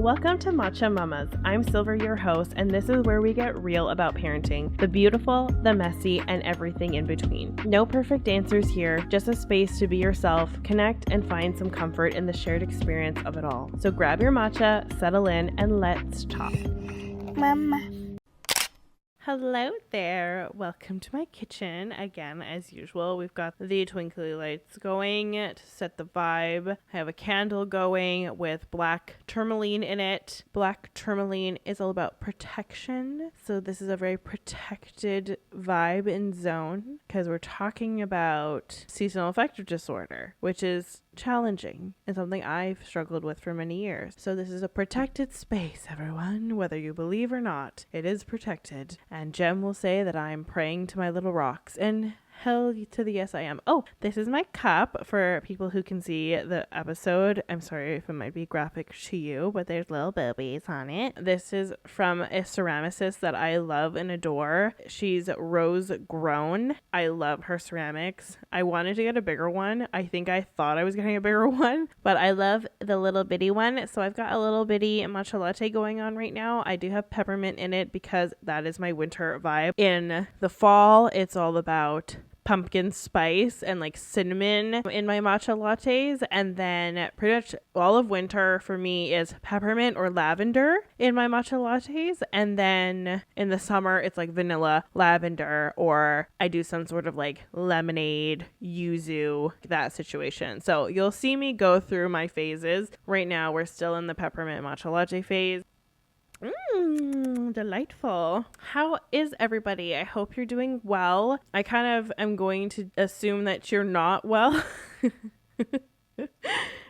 Welcome to Matcha Mamas. I'm Silver, your host, and this is where we get real about parenting, the beautiful, the messy, and everything in between. No perfect answers here, just a space to be yourself, connect, and find some comfort in the shared experience of it all. So grab your matcha, settle in, and let's talk. Mama. Hello there. Welcome to my kitchen. Again, as usual, we've got the twinkly lights going to set the vibe. I have a candle going with black tourmaline in it. Black tourmaline is all about protection. So this is a very protected vibe and zone because we're talking about seasonal affective disorder, which is challenging and something I've struggled with for many years. So this is a protected space, everyone, whether you believe or not. It is protected. And Jem will say that I'm praying to my little rocks, and hell to the yes I am. Oh, this is my cup for people who can see the episode. I'm sorry if it might be graphic to you, but there's little boobies on it. This is from a ceramicist that I love and adore. She's Rose Grown. I love her ceramics. I wanted to get a bigger one. I think I thought I was getting a bigger one, but I love the little bitty one. So I've got a little bitty matcha latte going on right now. I do have peppermint in it because that is my winter vibe. In the fall, it's all about pumpkin spice and like cinnamon in my matcha lattes, and then pretty much all of winter for me is peppermint or lavender in my matcha lattes, and then in the summer it's like vanilla, lavender, or I do some sort of like lemonade, yuzu, that situation. So you'll see me go through my phases. Right now we're still in the peppermint matcha latte phase. Delightful. How is everybody? I hope you're doing well. I kind of am going to assume that you're not well.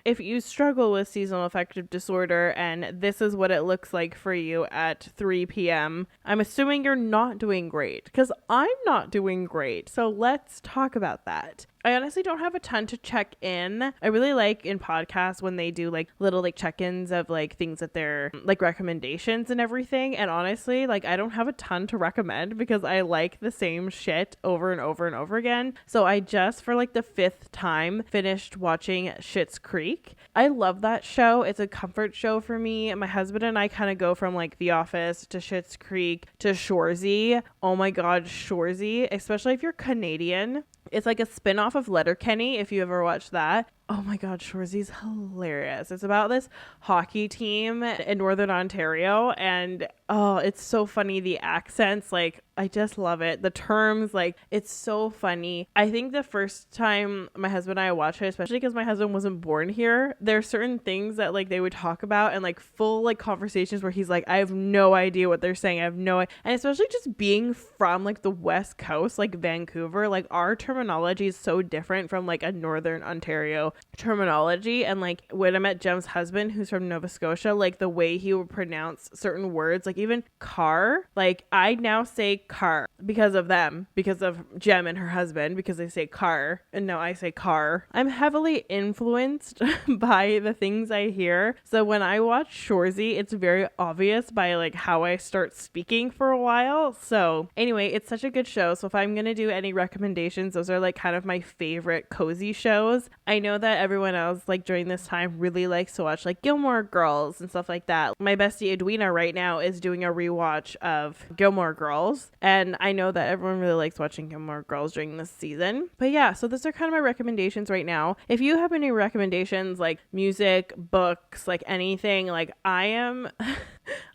If you struggle with seasonal affective disorder and this is what it looks like for you at 3 p.m., I'm assuming you're not doing great, because I'm not doing great. So let's talk about that. I honestly don't have a ton to check in. I really like in podcasts when they do like little like check-ins of like things that they're like recommendations and everything. And honestly, like I don't have a ton to recommend because I like the same shit over and over and over again. So I just for like the 5th time finished watching Schitt's Creek. I love that show. It's a comfort show for me. My husband and I kind of go from like The Office to Schitt's Creek to Shoresy. Oh my God, Shoresy, especially if you're Canadian. It's like a spin-off of Letterkenny, if you ever watched that. Oh my God, Shoresy's hilarious. It's about this hockey team in Northern Ontario, and oh, it's so funny. The accents, like, I just love it. The terms, like, it's so funny. I think the first time my husband and I watched it, especially because my husband wasn't born here, there are certain things that, like, they would talk about and, like, full, like, conversations where he's like, I have no idea what they're saying. I have no idea. And especially just being from, like, the West Coast, like, Vancouver, like, our terminology is so different from, like, a Northern Ontario terminology. And like when I met Jem's husband, who's from Nova Scotia, like the way he would pronounce certain words, like even car, like I now say car because of them, because of Jem and her husband, because they say car and no, I say car. I'm heavily influenced by the things I hear. So when I watch Shoresy, it's very obvious by like how I start speaking for a while. So anyway, it's such a good show. So if I'm going to do any recommendations, those are like kind of my favorite cozy shows. I know that everyone else like during this time really likes to watch like Gilmore Girls and stuff like that. My bestie Edwina right now is doing a rewatch of Gilmore Girls, and I know that everyone really likes watching Gilmore Girls during this season. But yeah, so those are kind of my recommendations right now. If you have any recommendations like music, books, like anything, like I'm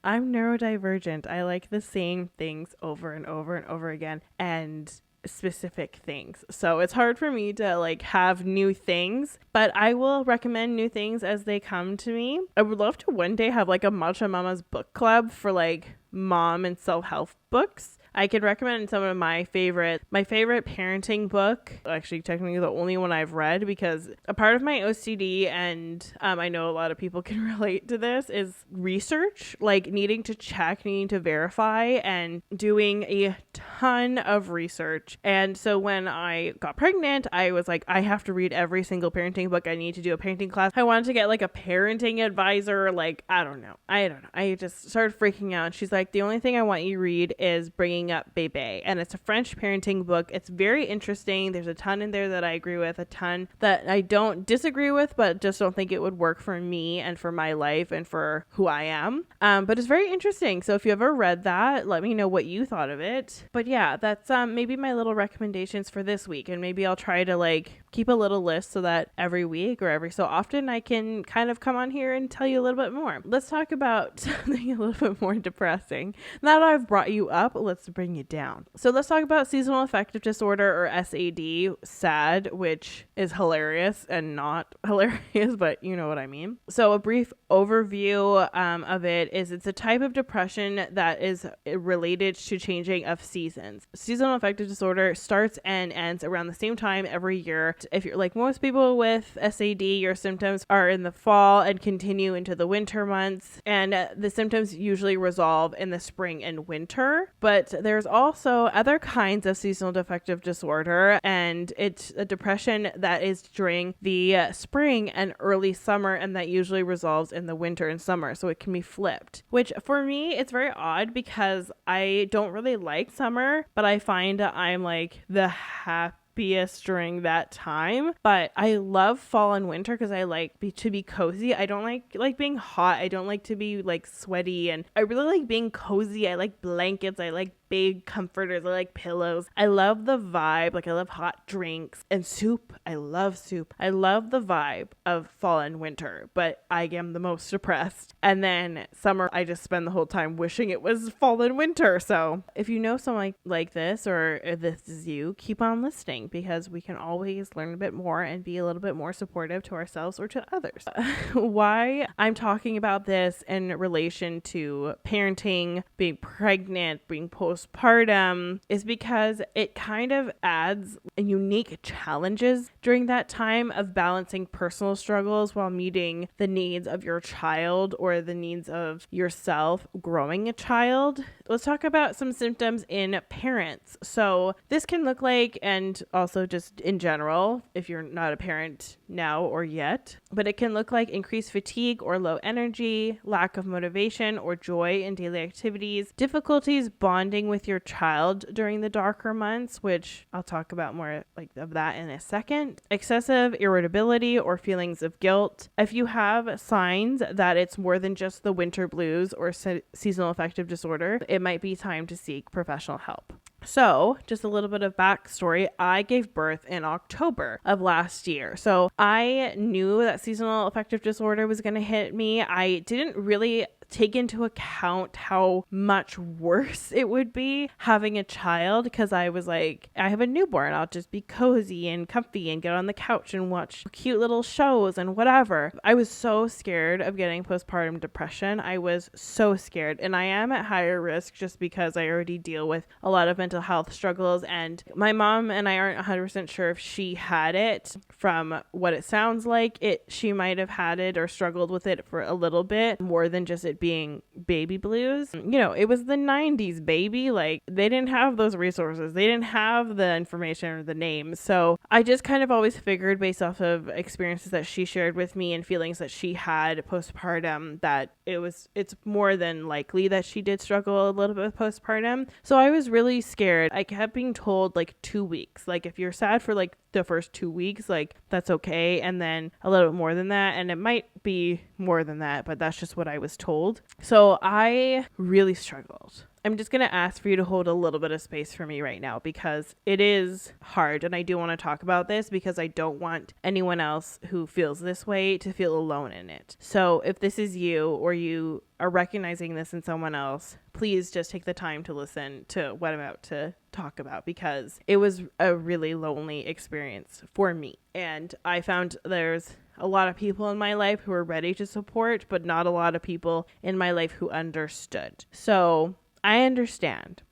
neurodivergent. I like the same things over and over and over again, and specific things. So it's hard for me to like have new things, but I will recommend new things as they come to me. I would love to one day have like a Matcha Mama's book club for like mom and self-help books. I could recommend some of my favorite parenting book, actually technically the only one I've read, because a part of my OCD, and I know a lot of people can relate to this, is research, like needing to check, needing to verify, and doing a ton of research. And so when I got pregnant, I was like, I have to read every single parenting book. I need to do a parenting class. I wanted to get like a parenting advisor. Like, I don't know. I just started freaking out. She's like, the only thing I want you to read is Bringing Bringing Up Bébé, and it's a French parenting book. It's very interesting. There's a ton in there that I agree with, a ton that I don't disagree with, but just don't think it would work for me and for my life and for who I am. But it's very interesting. So if you ever read that, let me know what you thought of it. But yeah, that's maybe my little recommendations for this week, and maybe I'll try to like keep a little list so that every week or every so often I can kind of come on here and tell you a little bit more. Let's talk about something a little bit more depressing. Now that I've brought you up, let's bring you down. So let's talk about seasonal affective disorder, or SAD, SAD, which is hilarious and not hilarious, but you know what I mean. So a brief overview of it is it's a type of depression that is related to changing of seasons. Seasonal affective disorder starts and ends around the same time every year. If you're like most people with SAD, your symptoms are in the fall and continue into the winter months, and the symptoms usually resolve in the spring and winter. But there's also other kinds of seasonal affective disorder, and it's a depression that is during the spring and early summer, and that usually resolves in the winter and summer. So it can be flipped, which for me, it's very odd because I don't really like summer, but I find that I'm like the happiest during that time. But I love fall and winter because I like to be cozy. I don't like being hot. I don't like to be like sweaty, and I really like being cozy. I like blankets. I like big comforters. I like pillows. I love the vibe. Like I love hot drinks and soup. I love soup. I love the vibe of fall and winter, but I am the most depressed. And then summer, I just spend the whole time wishing it was fall and winter. So if you know someone like this, or if this is you, keep on listening, because we can always learn a bit more and be a little bit more supportive to ourselves or to others. Why I'm talking about this in relation to parenting, being pregnant, being postpartum, is because it kind of adds unique challenges during that time of balancing personal struggles while meeting the needs of your child or the needs of yourself growing a child. Let's talk about some symptoms in parents. So this can look like, and also just in general, if you're not a parent now or yet, but it can look like increased fatigue or low energy, lack of motivation or joy in daily activities, difficulties bonding with your child during the darker months, which I'll talk about more like of that in a second, excessive irritability or feelings of guilt. If you have signs that it's more than just the winter blues or seasonal affective disorder, it might be time to seek professional help. So just a little bit of backstory. I gave birth in October of last year. So I knew that seasonal affective disorder was going to hit me. I didn't really take into account how much worse it would be having a child, because I was like, I have a newborn. I'll just be cozy and comfy and get on the couch and watch cute little shows and whatever. I was so scared of getting postpartum depression. I was so scared, and I am at higher risk just because I already deal with a lot of mental health struggles, and my mom and I aren't 100% sure if she had it. From what it sounds like, she might have had it or struggled with it for a little bit more than just it being baby blues. You know, it was the 90s, baby. Like, they didn't have those resources. They didn't have the information or the names. So I just kind of always figured, based off of experiences that she shared with me and feelings that she had postpartum, that it's more than likely that she did struggle a little bit with postpartum. So I was really scared. I kept being told like 2 weeks. Like, if you're sad for like the first 2 weeks, like that's okay. And then a little bit more than that. And it might be more than that, but that's just what I was told. So I really struggled. I'm just going to ask for you to hold a little bit of space for me right now, because it is hard. And I do want to talk about this because I don't want anyone else who feels this way to feel alone in it. So if this is you, or you are recognizing this in someone else, please just take the time to listen to what I'm about to talk about, because it was a really lonely experience for me. And I found there's a lot of people in my life who are ready to support, but not a lot of people in my life who understood. So I understand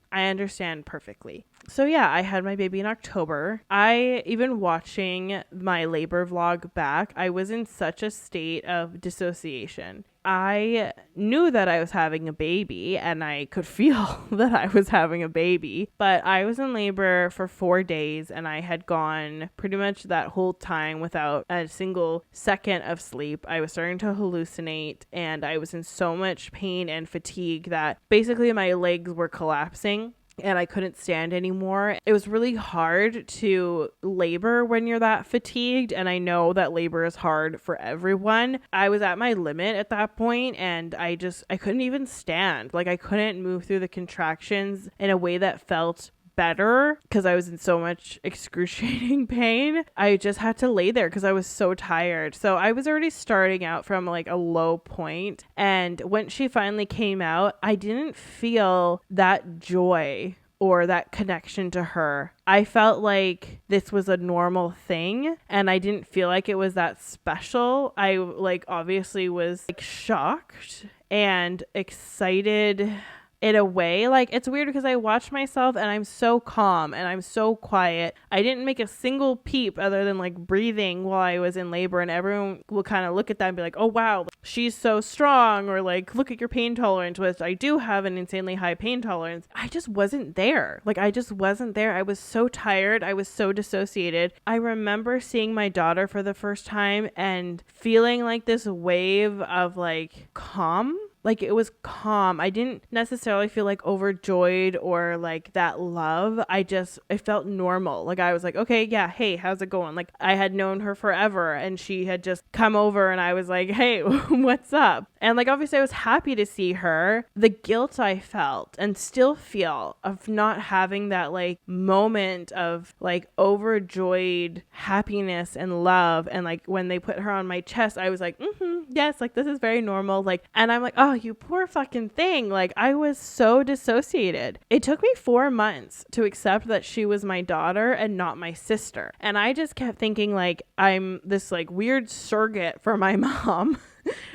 perfectly. So yeah, I had my baby in October. Even watching my labor vlog back, I was in such a state of dissociation. I knew that I was having a baby, and I could feel that I was having a baby, but I was in labor for 4 days, and I had gone pretty much that whole time without a single second of sleep. I was starting to hallucinate, and I was in so much pain and fatigue that basically my legs were collapsing. and I couldn't stand anymore. It was really hard to labor when you're that fatigued, and I know that labor is hard for everyone. I was at my limit at that point, and I couldn't even stand. Like, I couldn't move through the contractions in a way that felt better because I was in so much excruciating pain. I just had to lay there because I was so tired. So I was already starting out from like a low point. And when she finally came out, I didn't feel that joy or that connection to her. I felt like this was a normal thing, and I didn't feel like it was that special. I like obviously was like shocked and excited in a way. Like, it's weird because I watch myself and I'm so calm and I'm so quiet. I didn't make a single peep other than like breathing while I was in labor, and everyone will kind of look at that and be like, oh wow, she's so strong, or like, look at your pain tolerance, which I do have an insanely high pain tolerance. I just wasn't there. Like, I just wasn't there. I was so tired. I was so dissociated. I remember seeing my daughter for the first time and feeling like this wave of like calm. Like, it was calm. I didn't necessarily feel like overjoyed or like that love. It felt normal. Like, I was like, okay, yeah, hey, how's it going? Like, I had known her forever, and she had just come over, and I was like, hey, what's up? And like, obviously I was happy to see her. The guilt I felt and still feel of not having that like moment of like overjoyed happiness and love. And like, when they put her on my chest, I was like, yes, like, this is very normal. Like, and I'm like, oh, you poor fucking thing. Like, I was so dissociated. It took me 4 months to accept that she was my daughter and not my sister. And I just kept thinking like, I'm this like weird surrogate for my mom.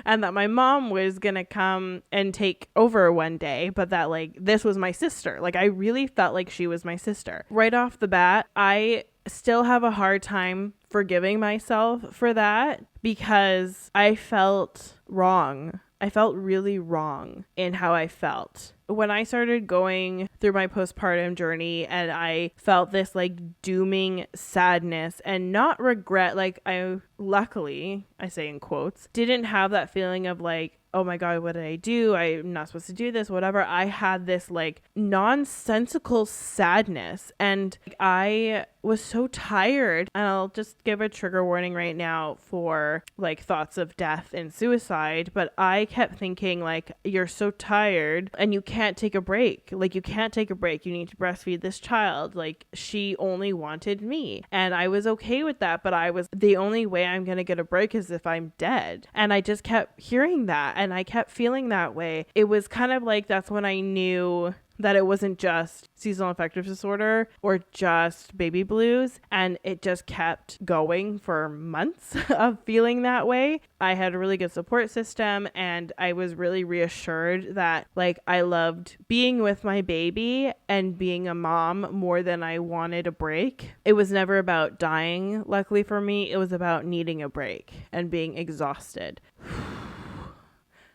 And that my mom was going to come and take over one day, but that like, this was my sister. Like, I really felt like she was my sister. Right off the bat, I still have a hard time forgiving myself for that because I felt wrong. I felt really wrong in how I felt. When I started going through my postpartum journey, and I felt this like dooming sadness and not regret, like, I luckily, I say in quotes, didn't have that feeling of like, oh my God, what did I do? I'm not supposed to do this, whatever. I had this like nonsensical sadness, and I was so tired. And I'll just give a trigger warning right now for like thoughts of death and suicide. But I kept thinking like, you're so tired and you can't take a break. Like, you can't take a break. You need to breastfeed this child. Like, she only wanted me. And I was okay with that. But the only way I'm going to get a break is if I'm dead. And I just kept hearing that. And I kept feeling that way. It was kind of like, that's when I knew that it wasn't just seasonal affective disorder or just baby blues. And it just kept going for months of feeling that way. I had a really good support system, and I was really reassured that like, I loved being with my baby and being a mom more than I wanted a break. It was never about dying, luckily for me. It was about needing a break and being exhausted.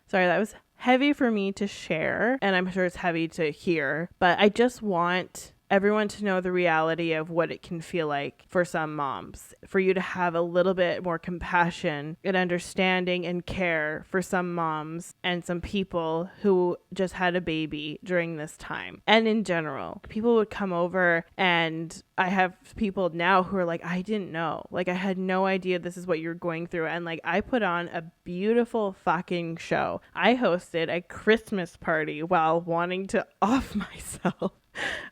Sorry, that was heavy for me to share, and I'm sure it's heavy to hear, but I just want everyone to know the reality of what it can feel like for some moms, for you to have a little bit more compassion and understanding and care for some moms and some people who just had a baby during this time. And in general, people would come over, and I have people now who are like, I didn't know. Like, I had no idea this is what you're going through. And like, I put on a beautiful fucking show. I hosted a Christmas party while wanting to off myself.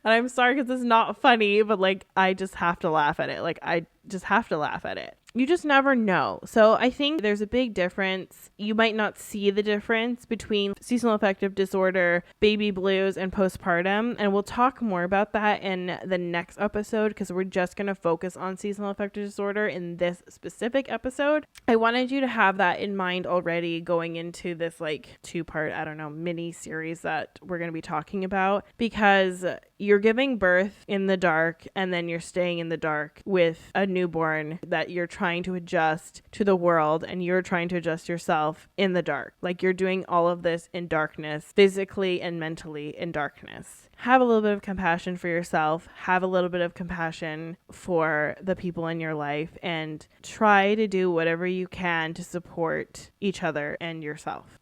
And I'm sorry because it's not funny, but like, I just have to laugh at it. Like, I just have to laugh at it. You just never know. So I think there's a big difference. You might not see the difference between seasonal affective disorder, baby blues, and postpartum. And we'll talk more about that in the next episode because we're just going to focus on seasonal affective disorder in this specific episode. I wanted you to have that in mind already going into this like 2-part, mini series that we're going to be talking about, because you're giving birth in the dark and then you're staying in the dark with a newborn that you're trying to adjust to the world, and you're trying to adjust yourself in the dark. Like, you're doing all of this in darkness, physically and mentally in darkness. Have a little bit of compassion for yourself. Have a little bit of compassion for the people in your life, and try to do whatever you can to support each other and yourself.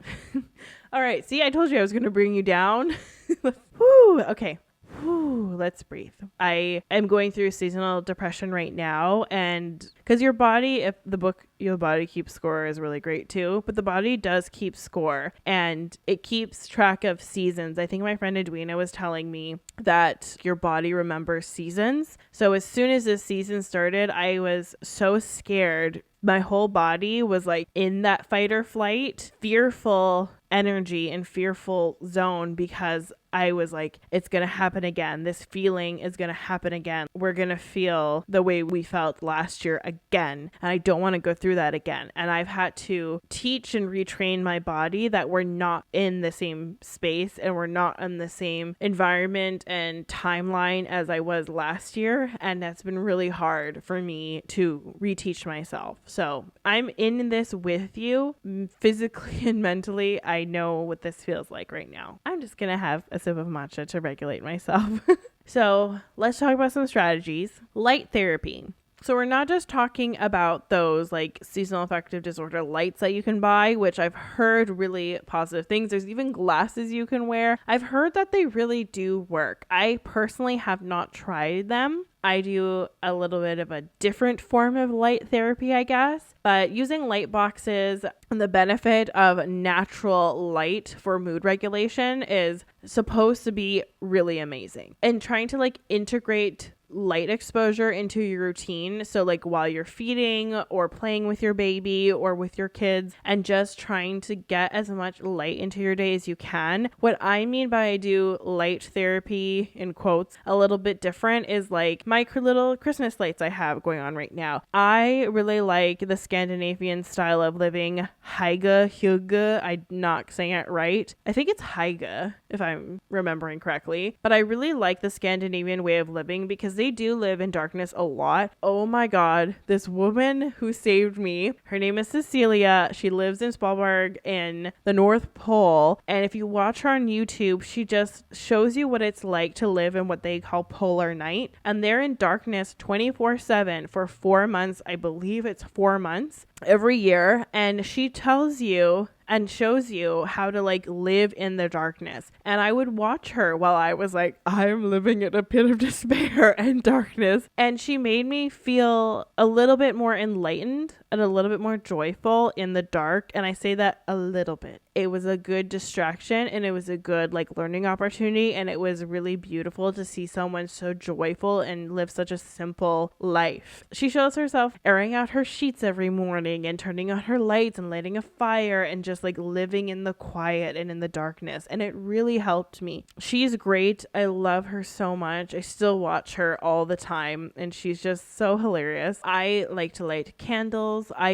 All right. See, I told you I was going to bring you down. Whew, okay. Whew. let's breathe. I am going through seasonal depression right now, and because your body, if the book Your Body Keeps Score is really great too, but the body does keep score and it keeps track of seasons. I think my friend Edwina was telling me that your body remembers seasons. So as soon as this season started, I was so scared. My whole body was like in that fight or flight, fearful energy and fearful zone, because I was like, it's going to happen again. This feeling is going to happen again. We're going to feel the way we felt last year again. And I don't want to go through that again. And I've had to teach and retrain my body that we're not in the same space and we're not in the same environment and timeline as I was last year. And that's been really hard for me to reteach myself. So I'm in this with you physically and mentally. I know what this feels like right now. I'm just going to have a sip of matcha to regulate myself. So let's talk about some strategies. Light therapy. So we're not just talking about those like seasonal affective disorder lights that you can buy, which I've heard really positive things. There's even glasses you can wear. I've heard that they really do work. I personally have not tried them. I do a little bit of a different form of light therapy, I guess, but using light boxes and the benefit of natural light for mood regulation is supposed to be really amazing. And trying to like integrate light exposure into your routine. So like while you're feeding or playing with your baby or with your kids, and just trying to get as much light into your day as you can. What I mean by I do light therapy in quotes a little bit different is like my little Christmas lights I have going on right now. I really like the Scandinavian style of living, hygge. I'm not saying it right. I think it's hygge if I'm remembering correctly, but I really like the Scandinavian way of living because they do live in darkness a lot. Oh my God, this woman who saved me, her name is Cecilia. She lives in Svalbard in the North Pole. And if you watch her on YouTube, she just shows you what it's like to live in what they call polar night. And they're in darkness 24/7 for 4 months. I believe it's 4 months every year. And she tells you and shows you how to like live in the darkness. And I would watch her while I was like, I'm living in a pit of despair and darkness. And she made me feel a little bit more enlightened and a little bit more joyful in the dark. And I say that a little bit. It was a good distraction and it was a good like learning opportunity. And it was really beautiful to see someone so joyful and live such a simple life. She shows herself airing out her sheets every morning and turning on her lights and lighting a fire and just like living in the quiet and in the darkness. And it really helped me. She's great. I love her so much. I still watch her all the time and she's just so hilarious. I like to light candles. I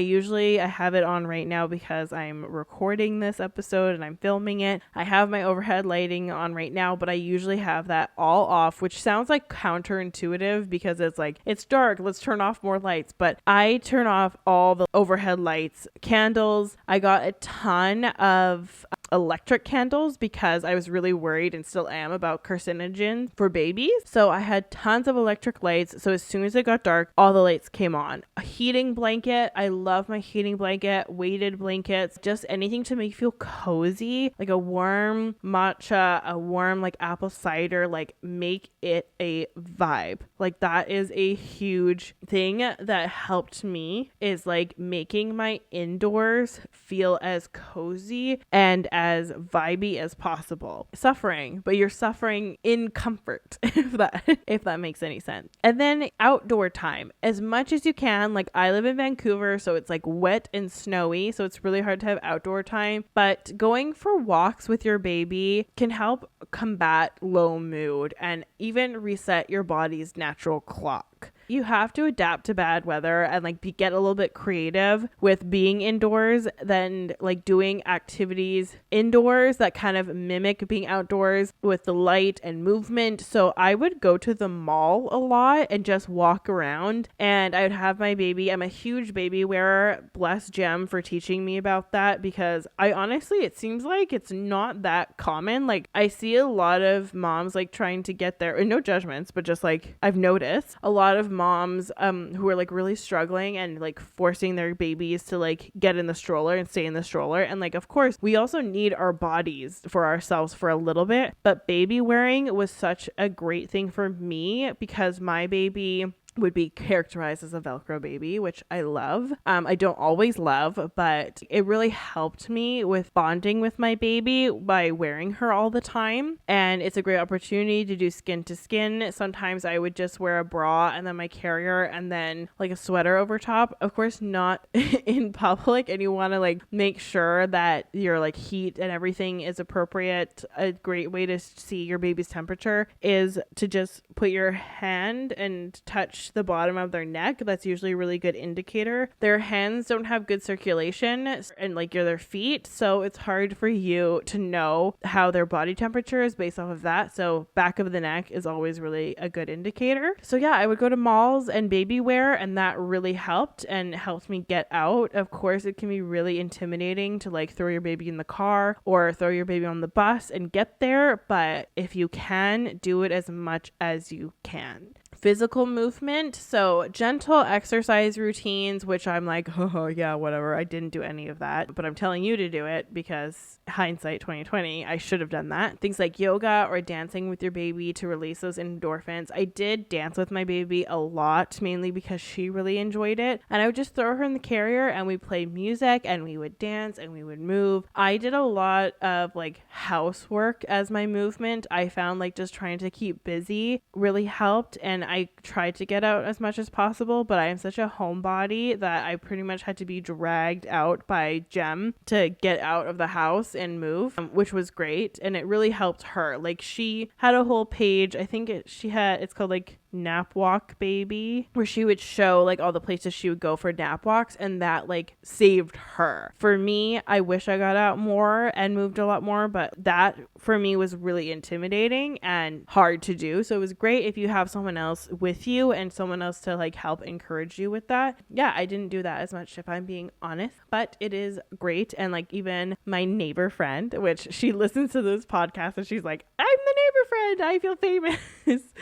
have it on right now because I'm recording this episode and I'm filming it. I have my overhead lighting on right now, but I usually have that all off, which sounds like counterintuitive because it's like, it's dark, let's turn off more lights. But I turn off all the overhead lights, candles. I got a ton of electric candles because I was really worried and still am about carcinogens for babies. So I had tons of electric lights. So as soon as it got dark, all the lights came on. A heating blanket. I love my heating blanket, weighted blankets, just anything to make you feel cozy, like a warm matcha, a warm like apple cider, like make it a vibe. Like that is a huge thing that helped me, is like making my indoors feel as cozy and as vibey as possible. Suffering, but you're suffering in comfort, if that makes any sense. And then outdoor time, as much as you can. Like I live in Vancouver, so it's like wet and snowy, so it's really hard to have outdoor time. But going for walks with your baby can help combat low mood and even reset your body's natural clock. You have to adapt to bad weather and like get a little bit creative with being indoors, then like doing activities indoors that kind of mimic being outdoors with the light and movement. So I would go to the mall a lot and just walk around, and I would have my baby. I'm a huge baby wearer. Bless Jem for teaching me about that, because I honestly, it seems like it's not that common. Like I see a lot of moms like trying to get there, and no judgments, but just like I've noticed a lot of moms who are like really struggling and like forcing their babies to like get in the stroller and stay in the stroller. And like, of course, we also need our bodies for ourselves for a little bit, but baby wearing was such a great thing for me because my baby would be characterized as a Velcro baby, which I love. I don't always love, but it really helped me with bonding with my baby by wearing her all the time. And it's a great opportunity to do skin to skin. Sometimes I would just wear a bra and then my carrier and then like a sweater over top. Of course, not in public. And you want to like make sure that your like heat and everything is appropriate. A great way to see your baby's temperature is to just put your hand and touch the bottom of their neck. That's usually a really good indicator. Their hands don't have good circulation and like their feet, so it's hard for you to know how their body temperature is based off of that. So back of the neck is always really a good indicator. So yeah, I would go to malls and baby wear, and that really helped me get out. Of course, it can be really intimidating to like throw your baby in the car or throw your baby on the bus and get there, but if you can, do it as much as you can. Physical movement, so gentle exercise routines, which I'm like, oh yeah, whatever, I didn't do any of that, but I'm telling you to do it because hindsight 2020, I should have done that. Things like yoga or dancing with your baby to release those endorphins. I did dance with my baby a lot, mainly because she really enjoyed it, and I would just throw her in the carrier and we played music and we would dance and we would move. I did a lot of like housework as my movement. I found like just trying to keep busy really helped, and I tried to get out as much as possible, but I am such a homebody that I pretty much had to be dragged out by Jem to get out of the house and move, which was great. And it really helped her. Like she had a whole page. I think it's called like Nap Walk Baby, where she would show like all the places she would go for nap walks, and that like saved her. For me, I wish I got out more and moved a lot more, but that for me was really intimidating and hard to do. So it was great if you have someone else with you and someone else to like help encourage you with that. Yeah, I didn't do that as much if I'm being honest, but it is great. And like even my neighbor friend, which she listens to this podcast and she's like, I'm the neighbor friend, I feel famous.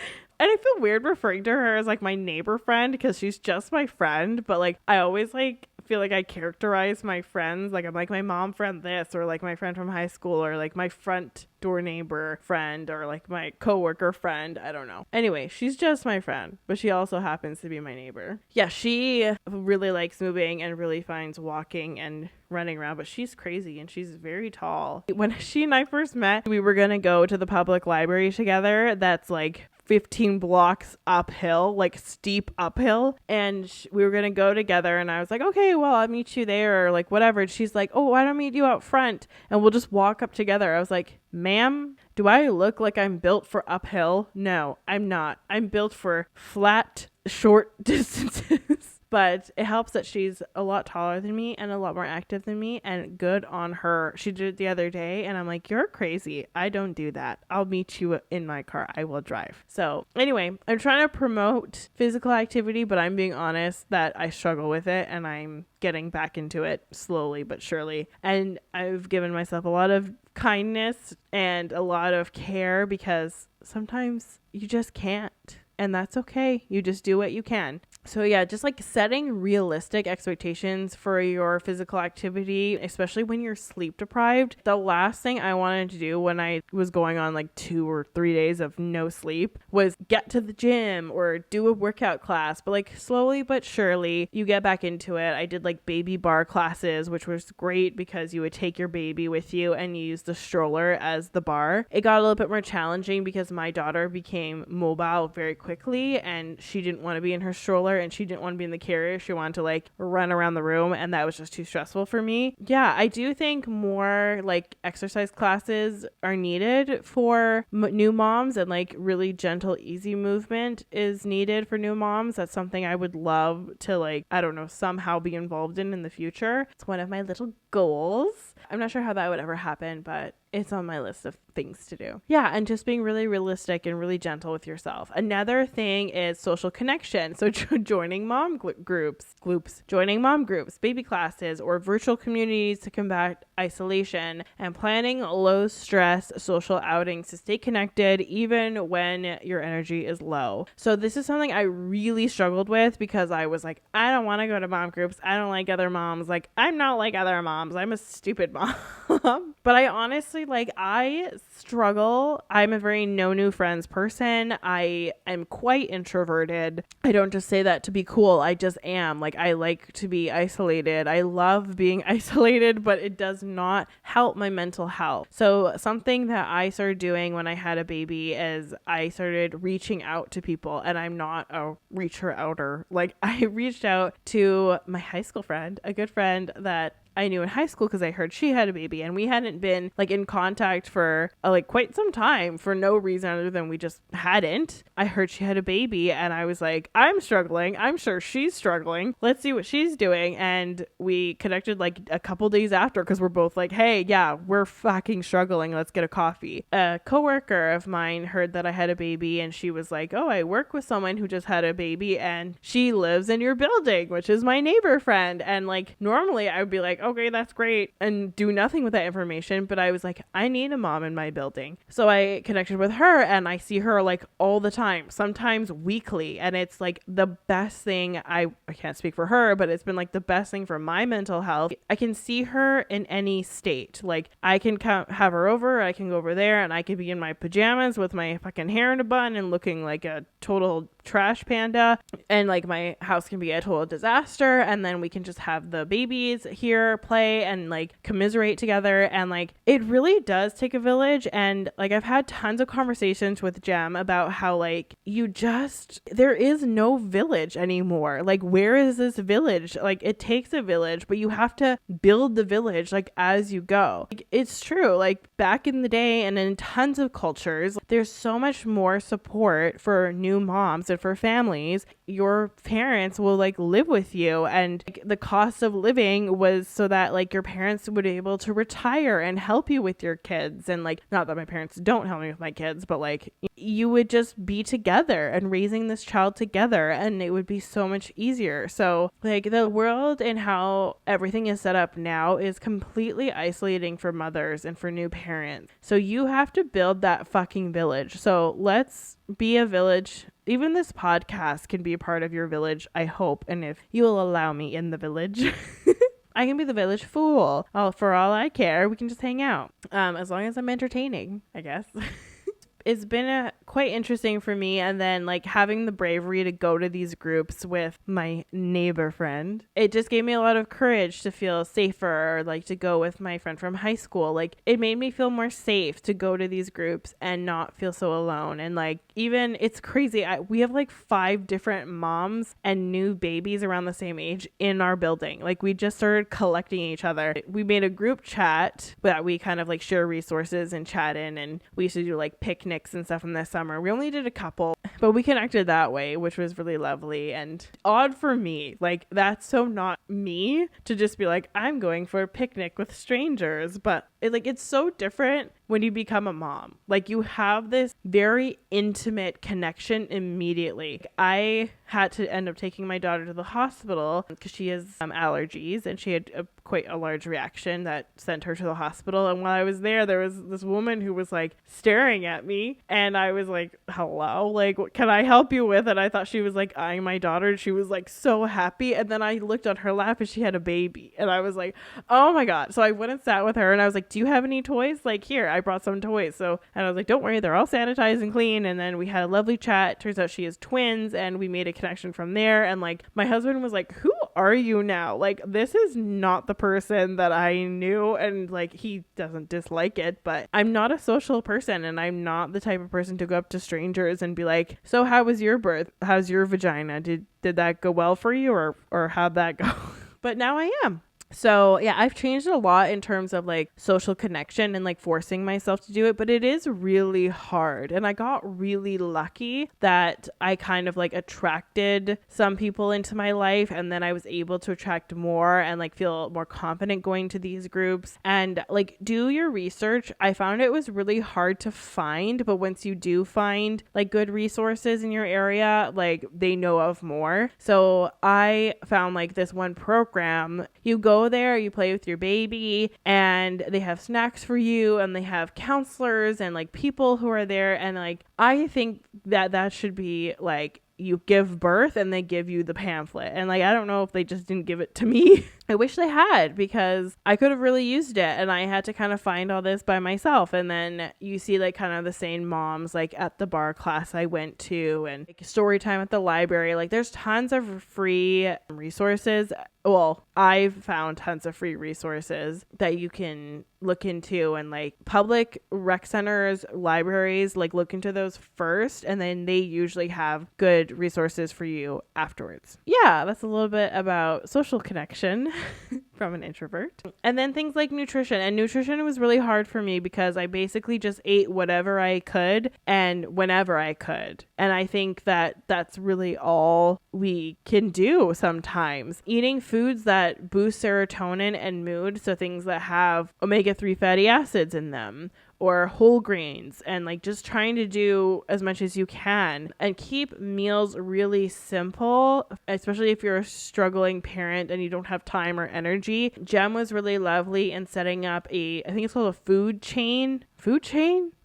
And I feel weird referring to her as like my neighbor friend because she's just my friend. But like I always like feel like I characterize my friends. Like I'm like my mom friend this, or like my friend from high school, or like my front door neighbor friend, or like my coworker friend. I don't know. Anyway, she's just my friend, but she also happens to be my neighbor. Yeah, she really likes moving and really finds walking and running around, but she's crazy and she's very tall. When she and I first met, we were going to go to the public library together. That's like 15 blocks uphill, like steep uphill, and we were gonna go together, and I was like, okay, well, I'll meet you there, or like whatever. And she's like, oh, why don't I meet you out front and we'll just walk up together? I was like, ma'am, do I look like I'm built for uphill? No, I'm not. I'm built for flat, short distances. But it helps that she's a lot taller than me and a lot more active than me, and good on her. She did it the other day and I'm like, you're crazy. I don't do that. I'll meet you in my car. I will drive. So anyway, I'm trying to promote physical activity, but I'm being honest that I struggle with it and I'm getting back into it slowly but surely. And I've given myself a lot of kindness and a lot of care because sometimes you just can't. And that's okay. You just do what you can. So yeah, just like setting realistic expectations for your physical activity, especially when you're sleep deprived. The last thing I wanted to do when I was going on like 2 or 3 days of no sleep was get to the gym or do a workout class. But like slowly but surely you get back into it. I did like baby bar classes, which was great because you would take your baby with you and you use the stroller as the bar. It got a little bit more challenging because my daughter became mobile very quickly and she didn't want to be in her stroller and she didn't want to be in the carrier. She wanted to like run around the room, and that was just too stressful for me. Yeah, I do think more like exercise classes are needed for new moms, and like really gentle, easy movement is needed for new moms. That's something I would love to like, I don't know, somehow be involved in the future. It's one of my little goals. I'm not sure how that would ever happen, but it's on my list of things to do. Yeah, and just being really realistic and really gentle with yourself. Another thing is social connection. So joining mom groups, joining mom groups, baby classes, or virtual communities to combat isolation, and planning low stress social outings to stay connected even when your energy is low. So this is something I really struggled with because I was like, I don't want to go to mom groups. I don't like other moms. Like, I'm not like other moms. I'm a stupid mom. But I honestly, I struggle. I'm a very no new friends person. I am quite introverted. I don't just say that to be cool. I just am. I like to be isolated. I love being isolated, but it does not help my mental health. So something that I started doing when I had a baby is I started reaching out to people, and I'm not a reacher outer. I reached out to my high school friend, a good friend that I knew in high school because I heard she had a baby, and we hadn't been in contact for quite some time for no reason other than we just hadn't. I heard she had a baby, and I was like, I'm struggling. I'm sure she's struggling. Let's see what she's doing. And we connected a couple days after because we're both like, hey, yeah, we're fucking struggling. Let's get a coffee. A coworker of mine heard that I had a baby, and she was like, oh, I work with someone who just had a baby, and she lives in your building, which is my neighbor friend. And normally I would be like, okay, that's great, and do nothing with that information. But I was like, I need a mom in my building. So I connected with her, and I see her all the time, sometimes weekly. And it's the best thing. I can't speak for her, but it's been the best thing for my mental health. I can see her in any state. I can have her over, I can go over there, and I can be in my pajamas with my fucking hair in a bun and looking like a total trash panda, and my house can be a total disaster, and then we can just have the babies here play and commiserate together. And it really does take a village. And I've had tons of conversations with Jem about how there is no village anymore. Where is this village? It takes a village, but you have to build the village as you go. It's true. Back in the day and in tons of cultures, there's so much more support for new moms and for families. Your parents will live with you, and the cost of living was so that your parents would be able to retire and help you with your kids. And not that my parents don't help me with my kids, but you would just be together and raising this child together, and it would be so much easier. So the world and how everything is set up now is completely isolating for mothers and for new parents. So you have to build that fucking village. So let's be a village. Even this podcast can be a part of your village, I hope. And if you will allow me in the village, I can be the village fool. For all I care, we can just hang out. As long as I'm entertaining, I guess. It's been quite interesting for me. And then having the bravery to go to these groups with my neighbor friend, it just gave me a lot of courage to feel safer, or to go with my friend from high school. It made me feel more safe to go to these groups and not feel so alone. And even it's crazy. We have 5 different moms and new babies around the same age in our building. We just started collecting each other. We made a group chat that we kind of share resources and chat in, and we used to do picnics and stuff in the summer. We only did a couple, but we connected that way, which was really lovely and odd for me. That's so not me to just be I'm going for a picnic with strangers, but it's so different when you become a mom. You have this very intimate connection immediately. I had to end up taking my daughter to the hospital because she has allergies, and she had quite a large reaction that sent her to the hospital. And while I was there was this woman who was staring at me, and I was like, hello, what can I help you with? And I thought she was eyeing my daughter, and she was so happy. And then I looked on her lap, and she had a baby, and I was like, oh my God. So I went and sat with her, and I was like, do you have any toys? Here, I brought some toys. So, and I was like, don't worry, they're all sanitized and clean. And then we had a lovely chat. Turns out she has twins, and we made a connection from there. And my husband was like, who are you now? This is not the person that I knew. And he doesn't dislike it, but I'm not a social person, and I'm not the type of person to go up to strangers and be like, so how was your birth? How's your vagina? Did that go well for you, or how'd that go? But now I am. So yeah, I've changed a lot in terms of like social connection and like forcing myself to do it, but it is really hard. And I got really lucky that I kind of like attracted some people into my life, and then I was able to attract more and like feel more confident going to these groups. And like, do your research. I found it was really hard to find, but once you do find like good resources in your area, like they know of more. So I found like this one program. You go there, you play with your baby, and they have snacks for you, and they have counselors and like people who are there. And like, I think that should be like, you give birth and they give you the pamphlet. And like, I don't know if they just didn't give it to me. I wish they had, because I could have really used it, and I had to kind of find all this by myself. And then you see like kind of the same moms like at the bar class I went to, and like story time at the library. Like there's tons of free resources. Well, I've found tons of free resources that you can look into, and like public rec centers, libraries, like look into those first, and then they usually have good resources for you afterwards. Yeah, that's a little bit about social connection from an introvert. And then things like nutrition. And nutrition was really hard for me because I basically just ate whatever I could and whenever I could. And I think that that's really all we can do sometimes. Eating foods that boost serotonin and mood, so things that have omega-3 fatty acids in them, or whole grains, and like just trying to do as much as you can and keep meals really simple, especially if you're a struggling parent and you don't have time or energy. Jem was really lovely in setting up I think it's called a food chain.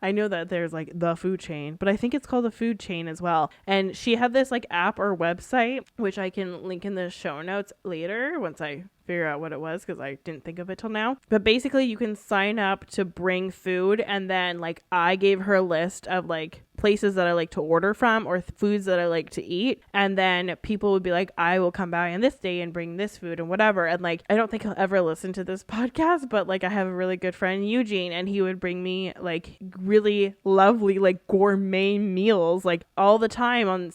I know that there's like the food chain, but I think it's called a food chain as well. And she had this like app or website, which I can link in the show notes later once I figure out what it was, because I didn't think of it till now. But basically you can sign up to bring food, and then like I gave her a list of like places that I like to order from, or foods that I like to eat, and then people would be like, I will come by on this day and bring this food and whatever. And like, I don't think he'll ever listen to this podcast, but like I have a really good friend, Eugene, and he would bring me like really lovely like gourmet meals like all the time on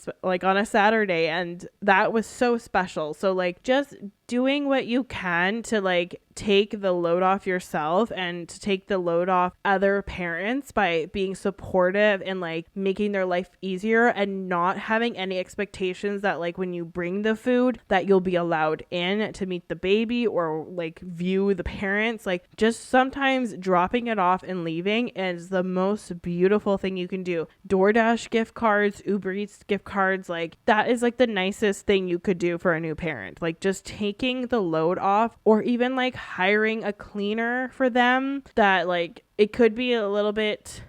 a Saturday, and that was so special. So like just doing what you can to like take the load off yourself and to take the load off other parents by being supportive and like making their life easier, and not having any expectations that like when you bring the food that you'll be allowed in to meet the baby or like view the parents. Like just sometimes dropping it off and leaving is the most beautiful thing you can do. DoorDash gift cards, Uber Eats gift cards, like that is like the nicest thing you could do for a new parent. Like just taking the load off, or even like hiring a cleaner for them. That like it could be a little bit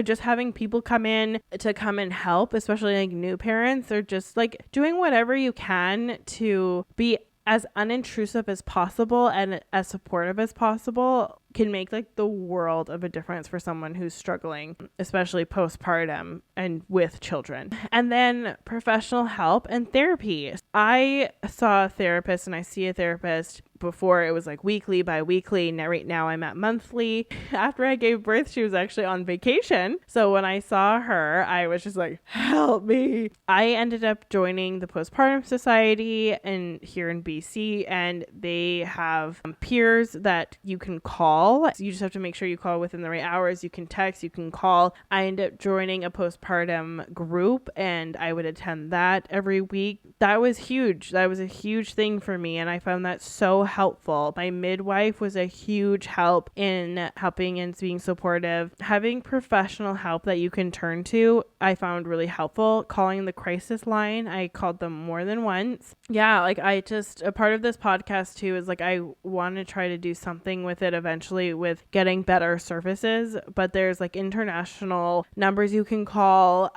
just having people come in and help, especially like new parents, or just like doing whatever you can to be as unintrusive as possible and as supportive as possible can make like the world of a difference for someone who's struggling, especially postpartum and with children. And then professional help and therapy. I saw a therapist, and I see a therapist. Before it was like weekly, bi-weekly. Now, right now I'm at monthly. After I gave birth, she was actually on vacation. So when I saw her, I was just like, help me. I ended up joining the Postpartum Society here in BC, and they have peers that you can call. So you just have to make sure you call within the right hours. You can text, you can call. I ended up joining a postpartum group, and I would attend that every week. That was huge. That was a huge thing for me, and I found that so helpful. My midwife was a huge help in helping and being supportive. Having professional help that you can turn to, I found really helpful. Calling the crisis line, I called them more than once. Yeah, like a part of this podcast too is like I want to try to do something with it eventually with getting better services, but there's like international numbers you can call.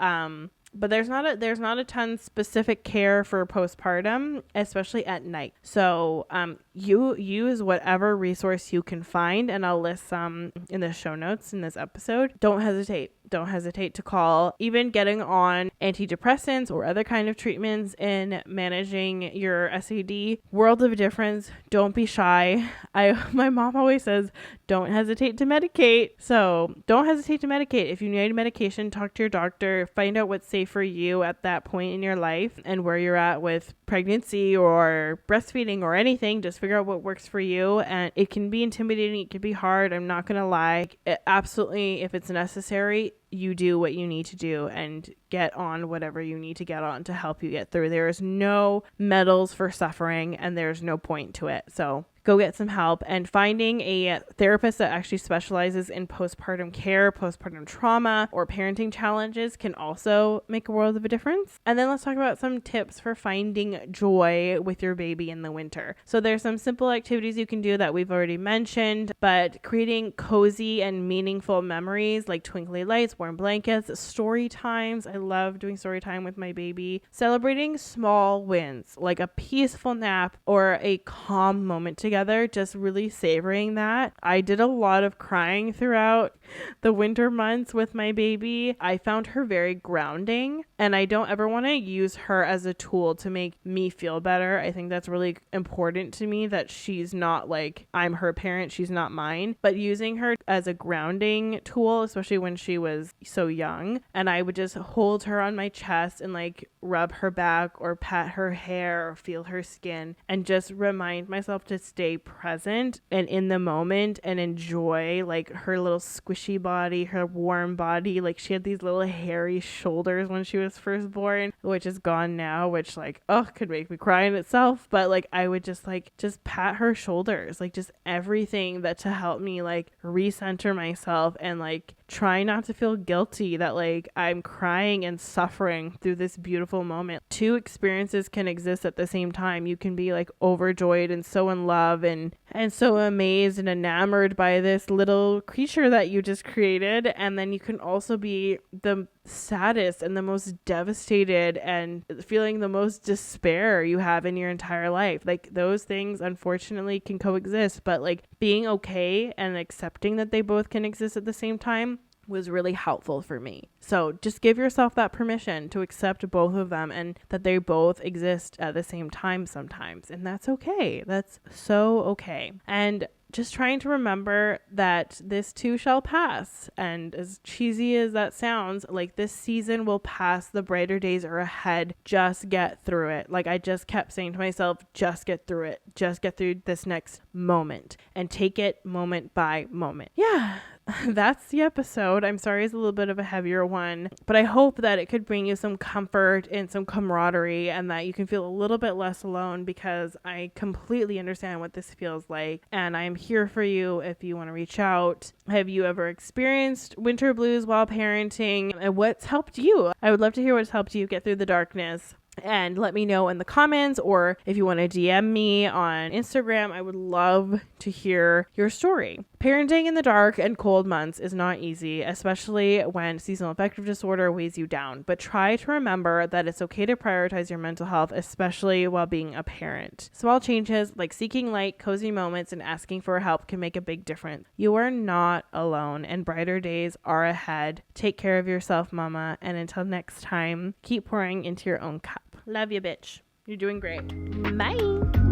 But there's not a ton specific care for postpartum, especially at night. So you use whatever resource you can find, and I'll list some in the show notes in this episode. Don't hesitate. don't hesitate to call. Even getting on antidepressants or other kind of treatments in managing your SAD, world of difference. Don't be shy. My mom always says, don't hesitate to medicate. So don't hesitate to medicate. If you need medication, talk to your doctor, find out what's safe for you at that point in your life and where you're at with pregnancy or breastfeeding or anything. Just figure out what works for you. And it can be intimidating. It can be hard. I'm not going to lie. Absolutely, if it's necessary, you do what you need to do and get on whatever you need to get on to help you get through. There is no medals for suffering and there's no point to it. So go get some help, and finding a therapist that actually specializes in postpartum care, postpartum trauma, or parenting challenges can also make a world of a difference. And then let's talk about some tips for finding joy with your baby in the winter. So there's some simple activities you can do that we've already mentioned, but creating cozy and meaningful memories like twinkly lights, warm blankets, story times. I love doing story time with my baby. Celebrating small wins like a peaceful nap or a calm moment together, just really savoring that. I did a lot of crying throughout the winter months with my baby. I found her very grounding, and I don't ever want to use her as a tool to make me feel better. I think that's really important to me, that she's not like I'm her parent, she's not mine, but using her as a grounding tool, especially when she was so young. And I would just hold her on my chest and like rub her back or pat her hair or feel her skin and just remind myself to stay present and in the moment and enjoy like her little squishy body, her warm body. Like she had these little hairy shoulders when she was first born, which is gone now, which like, oh, could make me cry in itself. But like I would just pat her shoulders, like just everything that to help me like recenter myself and like try not to feel guilty that like I'm crying and suffering through this beautiful moment. Two experiences can exist at the same time. You can be like overjoyed and so in love and so amazed and enamored by this little creature that you just created. And then you can also be the saddest and the most devastated and feeling the most despair you have in your entire life. Like those things unfortunately can coexist, but like being okay and accepting that they both can exist at the same time was really helpful for me. So just give yourself that permission to accept both of them and that they both exist at the same time sometimes. And that's okay. That's so okay. And just trying to remember that this too shall pass. And as cheesy as that sounds, like this season will pass. The brighter days are ahead. Just get through it. Like I just kept saying to myself, just get through it. Just get through this next moment and take it moment by moment. Yeah. That's the episode. I'm sorry it's a little bit of a heavier one, but I hope that it could bring you some comfort and some camaraderie and that you can feel a little bit less alone, because I completely understand what this feels like and I'm here for you if you want to reach out. Have you ever experienced winter blues while parenting, and what's helped you? I would love to hear what's helped you get through the darkness. And let me know in the comments, or if you want to DM me on Instagram, I would love to hear your story. Parenting in the dark and cold months is not easy, especially when seasonal affective disorder weighs you down. But try to remember that it's okay to prioritize your mental health, especially while being a parent. Small changes like seeking light, cozy moments, and asking for help can make a big difference. You are not alone, and brighter days are ahead. Take care of yourself, mama. And until next time, keep pouring into your own cup. Love you, bitch. You're doing great. Bye.